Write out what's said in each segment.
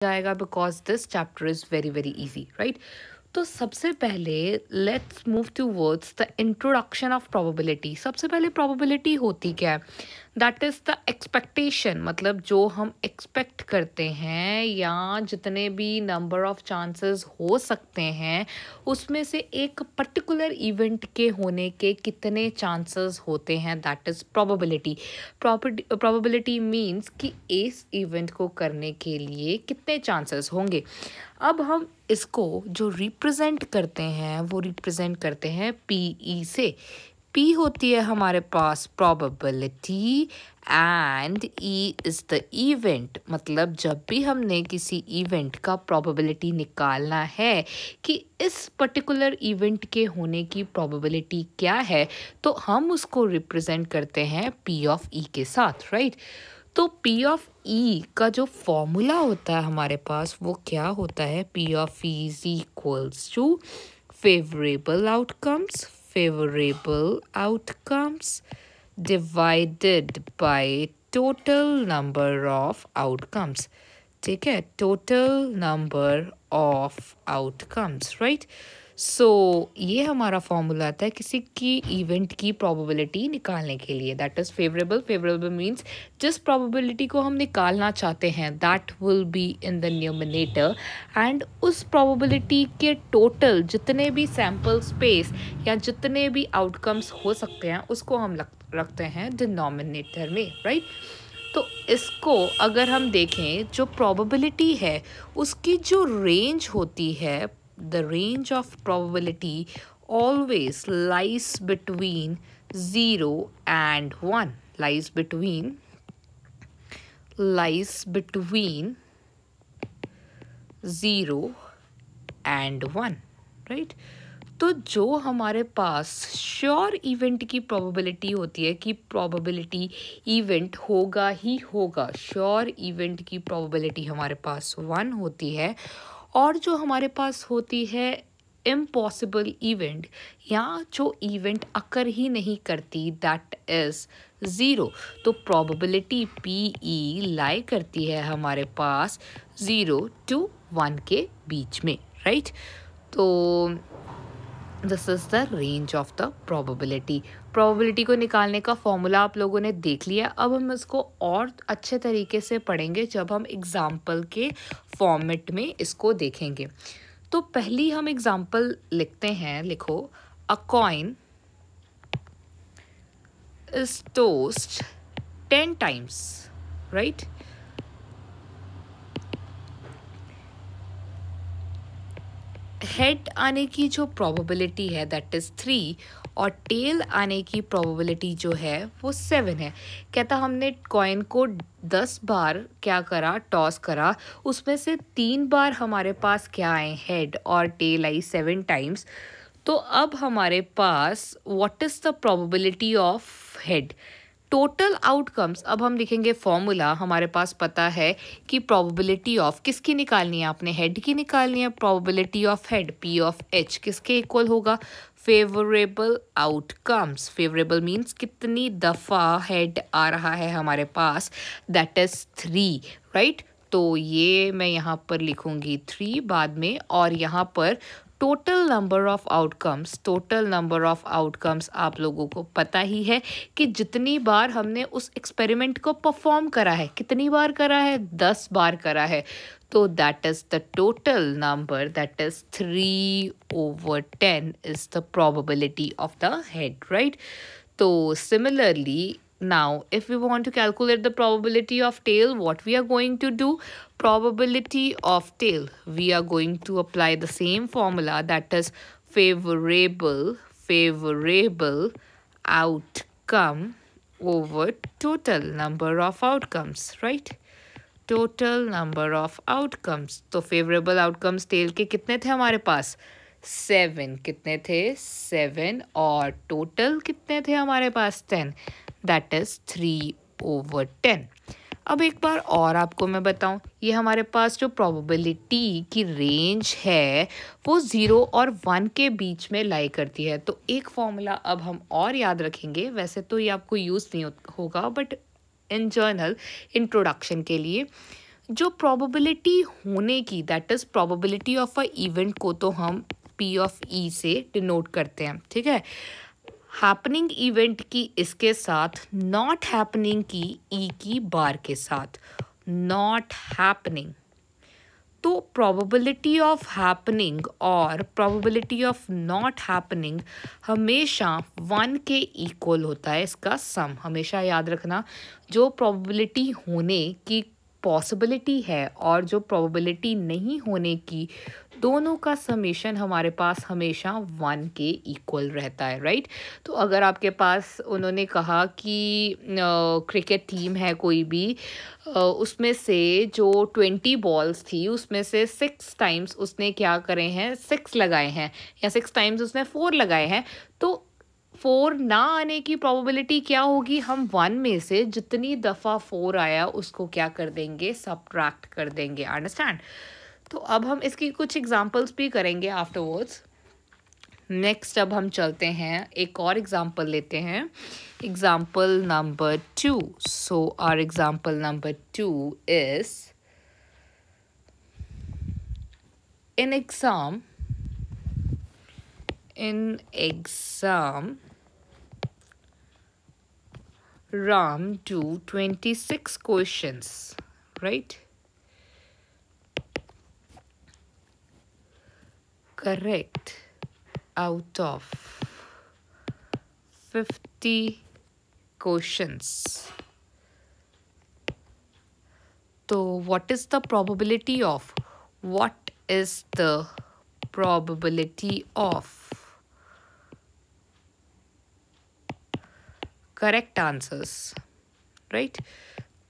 जाएगा because this chapter is very very easy, right. तो सबसे पहले let's move towards the introduction of probability. सबसे पहले प्रोबेबिलिटी होती क्या है? दैट इज़ द एक्सपेक्टेशन, मतलब जो हम एक्सपेक्ट करते हैं या जितने भी नंबर ऑफ चांसेस हो सकते हैं उसमें से एक पर्टिकुलर इवेंट के होने के कितने चांसेस होते हैं, that is probability. Probability means कि इस इवेंट को करने के लिए कितने चांसेस होंगे। अब हम इसको जो रिप्रेजेंट करते हैं वो रिप्रेजेंट करते हैं पीई से। पी होती है हमारे पास probability and E is the event, मतलब जब भी हमने किसी इवेंट का प्रोबेबिलिटी निकालना है कि इस पर्टिकुलर इवेंट के होने की प्रोबेबिलिटी क्या है तो हम उसको रिप्रेजेंट करते हैं पी ऑफ ई के साथ, राइट। तो P ऑफ E का जो फॉर्मूला होता है हमारे पास वो क्या होता है? P of E is equals to favourable outcomes divided by total number of outcomes. ठीक है, total number of outcomes, right. So ये हमारा फॉर्मूला आता है किसी की इवेंट की प्रोबेबिलिटी निकालने के लिए। दैट इज़ फेवरेबल मीन्स जिस प्रोबेबिलिटी को हम निकालना चाहते हैं that will be in the numerator, and उस प्रोबेबिलिटी के टोटल जितने भी सैम्पल स्पेस या जितने भी आउटकम्स हो सकते हैं उसको हम रखते हैं डिनोमिनेटर में, राइट। तो इसको अगर हम देखें, जो प्रोबेबिलिटी है उसकी जो रेंज होती है, the range of probability always lies between 0 and 1, lies between 0 and 1, right। तो जो हमारे पास श्योर इवेंट की प्रोबेबिलिटी होती है कि प्रोबेबिलिटी इवेंट होगा ही होगा, श्योर इवेंट की प्रोबेबिलिटी हमारे पास 1 होती है, और जो हमारे पास होती है इम्पॉसिबल इवेंट या जो इवेंट अकर ही नहीं करती दैट इज़ 0। तो प्रोबेबिलिटी PE लाई करती है हमारे पास 0 to 1 के बीच में, राइट। तो this is the range of the probability. Probability को निकालने का फॉर्मूला आप लोगों ने देख लिया। अब हम इसको और अच्छे तरीके से पढ़ेंगे जब हम एग्जाम्पल के फॉर्मेट में इसको देखेंगे। तो पहली हम एग्जाम्पल लिखते हैं, लिखो अ coin is toast 10 times, right. Head आने की जो प्रोबेबिलिटी है दैट इज़ 3 और टेल आने की प्रोबेबिलिटी जो है वो 7 है। कहता हमने कॉइन को 10 बार क्या करा, टॉस करा, उसमें से 3 बार हमारे पास क्या आए, हेड, और टेल आई 7 टाइम्स। तो अब हमारे पास what is the probability of head, total outcomes. अब हम लिखेंगे फॉर्मूला, हमारे पास पता है कि प्रोबेबिलिटी ऑफ किसकी निकालनी है, आपने हेड की निकालनी है। Probability of head P of H किसके इक्वल होगा, फेवरेबल आउटकम्स। फेवरेबल मीन्स कितनी दफ़ा हेड आ रहा है हमारे पास, दैट इज़ 3, राइट। तो ये मैं यहाँ पर लिखूँगी 3 बाद में, और यहाँ पर टोटल नंबर ऑफ आउटकम्स आप लोगों को पता ही है कि जितनी बार हमने उस एक्सपेरिमेंट को परफॉर्म करा है, कितनी बार करा है, 10 बार करा है। तो that is the total number, that is 3/10 is the probability of the head, right. तो similarly now if we want to calculate the probability of tail, what we are going to do, probability of tail, we are going to apply the same formula, that is favorable outcome over total number of outcomes, right। total number of outcomes, तो favorable outcomes tail के कितने थे हमारे पास, 7, कितने थे 7, और total कितने थे हमारे पास 10, दैट इज़ 3/10। अब एक बार और आपको मैं बताऊं, ये हमारे पास जो प्रोबेबिलिटी की रेंज है वो 0 और 1 के बीच में लाई करती है। तो एक फॉर्मूला अब हम और याद रखेंगे, वैसे तो ये आपको यूज़ नहीं होगा बट इन जर्नल इंट्रोडक्शन के लिए, जो प्रोबेबिलिटी होने की, that is probability of a event को तो हम P ऑफ E से डिनोट करते हैं, ठीक है। हैपनिंग इवेंट की इसके साथ, नॉट हैपनिंग की E की बार के साथ, नॉट हैपनिंग। तो प्रोबेबिलिटी ऑफ हैपनिंग और प्रोबेबिलिटी ऑफ नॉट हैपनिंग हमेशा 1 के इक्वल होता है, इसका सम हमेशा याद रखना। जो प्रोबेबिलिटी होने की पॉसिबिलिटी है और जो प्रोबेबिलिटी नहीं होने की, दोनों का समेशन हमारे पास हमेशा 1 के इक्वल रहता है, राइट। तो अगर आपके पास उन्होंने कहा कि क्रिकेट टीम है कोई भी, उसमें से जो 20 बॉल्स थी उसमें से 6 टाइम्स उसने क्या करे हैं, 6 लगाए हैं, या 6 टाइम्स उसने 4 लगाए हैं, तो 4 ना आने की प्रोबेबिलिटी क्या होगी, हम 1 में से जितनी दफ़ा 4 आया उसको क्या कर देंगे, सबट्रैक्ट कर देंगे, अंडरस्टैंड। तो अब हम इसकी कुछ एग्जांपल्स भी करेंगे आफ्टरवर्ड्स। नेक्स्ट अब हम चलते हैं, एक और एग्जांपल लेते हैं, example number 2। So our example number 2 is, in exam Ram do 26 questions, right? Correct out of 50 questions. So what is the probability of correct answers, right.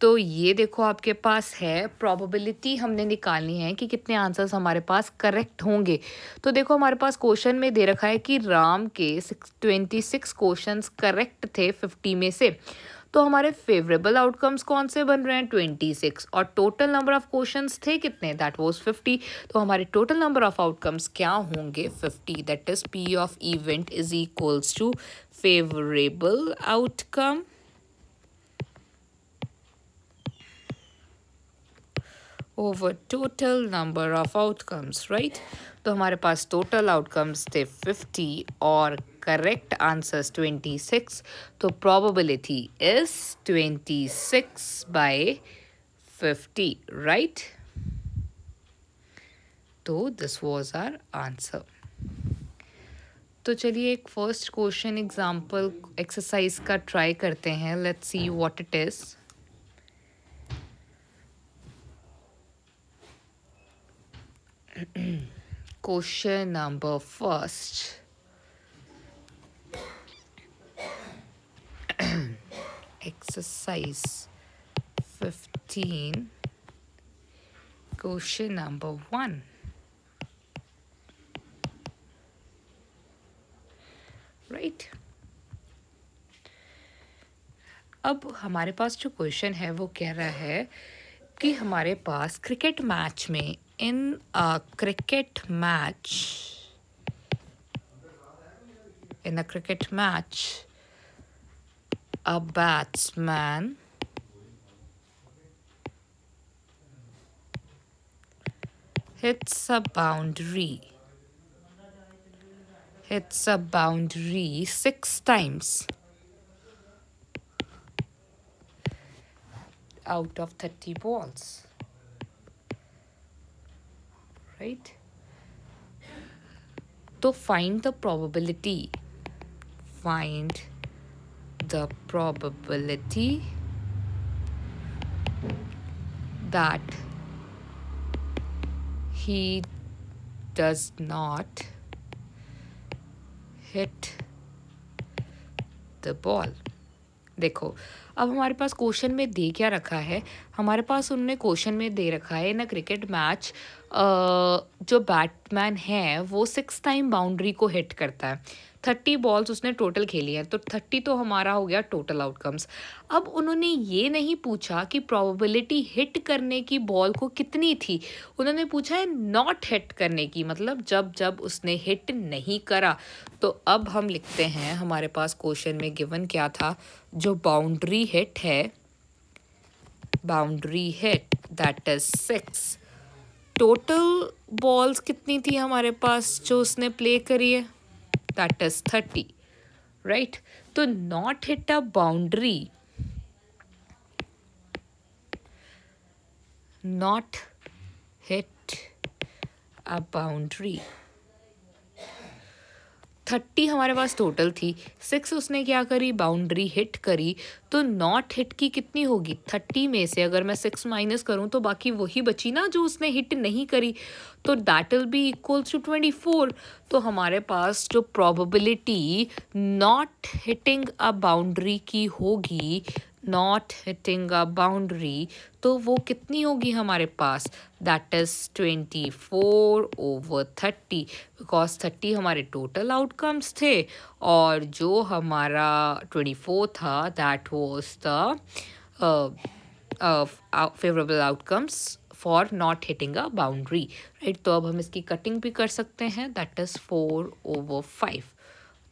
तो ये देखो आपके पास है, प्रोबेबिलिटी हमने निकालनी है कि कितने आंसर्स हमारे पास करेक्ट होंगे। तो देखो हमारे पास क्वेश्चन में दे रखा है कि राम के 26 क्वेश्चंस करेक्ट थे 50 में से। तो हमारे फेवरेबल आउटकम्स कौन से बन रहे हैं, 26, और टोटल नंबर ऑफ क्वेश्चंस थे कितने, दैट वाज 50। तो हमारे टोटल नंबर ऑफ आउटकम्स क्या होंगे, 50। That is P of event is equals to favourable outcome over total number of outcomes, right. तो हमारे पास टोटल आउटकम्स थे 50 और करेक्ट आंसर्स 26। तो प्रोबेबिलिटी इज 26/50, राइट। तो दिस वाज आवर आंसर। तो चलिए एक फर्स्ट क्वेश्चन एग्जांपल एक्सरसाइज का ट्राई करते हैं, let's see what it is. Question number first. Exercise 15. Question number 1. Right? अब हमारे पास जो क्वेश्चन है वो कह रहा है कि हमारे पास क्रिकेट मैच में, in a cricket match, a batsman hits a boundary 6 times out of 30 balls, right? So find the probability that he does not hit the ball. देखो अब हमारे पास क्वेश्चन में दे क्या रखा है, हमारे पास उन्होंने क्वेश्चन में दे रखा है इन अ क्रिकेट मैच जो बैट्समैन है वो 6 टाइम बाउंड्री को हिट करता है। 30 बॉल्स उसने टोटल खेली है, तो 30 तो हमारा हो गया टोटल आउटकम्स। अब उन्होंने ये नहीं पूछा कि प्रोबेबिलिटी हिट करने की बॉल को कितनी थी, उन्होंने पूछा है नॉट हिट करने की, मतलब जब उसने हिट नहीं करा। तो अब हम लिखते हैं, हमारे पास क्वेश्चन में गिवन क्या था, जो बाउंड्री हिट है, boundary hit that is 6। Total balls कितनी थी हमारे पास जो उसने प्ले करी है, दैट इज 30, राइट। तो not hit a boundary, not hit a boundary, 30 हमारे पास टोटल थी, 6 उसने क्या करी, बाउंड्री हिट करी, तो नॉट हिट की कितनी होगी, 30 में से अगर मैं 6 माइनस करूं तो बाकी वही बची ना जो उसने हिट नहीं करी, तो that will be equals to 24। तो हमारे पास जो probability not hitting a boundary की होगी, नॉट हिटिंग अ बाउंड्री, तो वो कितनी होगी हमारे पास, दैट इज 24/30, बिकॉज 30 हमारे टोटल आउटकम्स थे और जो हमारा 24 था that was the favourable outcomes for not hitting a boundary, right. तो अब हम इसकी कटिंग भी कर सकते हैं, दैट इज 4/5,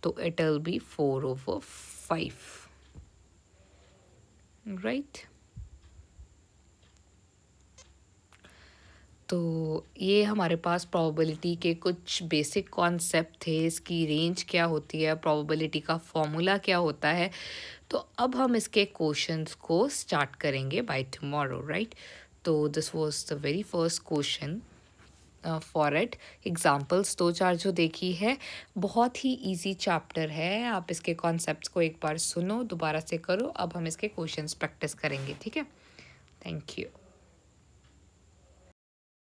तो इट विल बी 4/5, राइट। तो ये हमारे पास प्रोबेबिलिटी के कुछ बेसिक कॉन्सेप्ट थे, इसकी रेंज क्या होती है, प्रोबेबिलिटी का फॉर्मूला क्या होता है। तो अब हम इसके क्वेश्चंस को स्टार्ट करेंगे बाय टुमारो, राइट। तो this was the very first question for it. Examples 2-4 जो देखी है, बहुत ही इजी चैप्टर है, आप इसके कॉन्सेप्ट्स को एक बार सुनो, दोबारा से करो। अब हम इसके क्वेश्चंस प्रैक्टिस करेंगे, ठीक है। Thank you.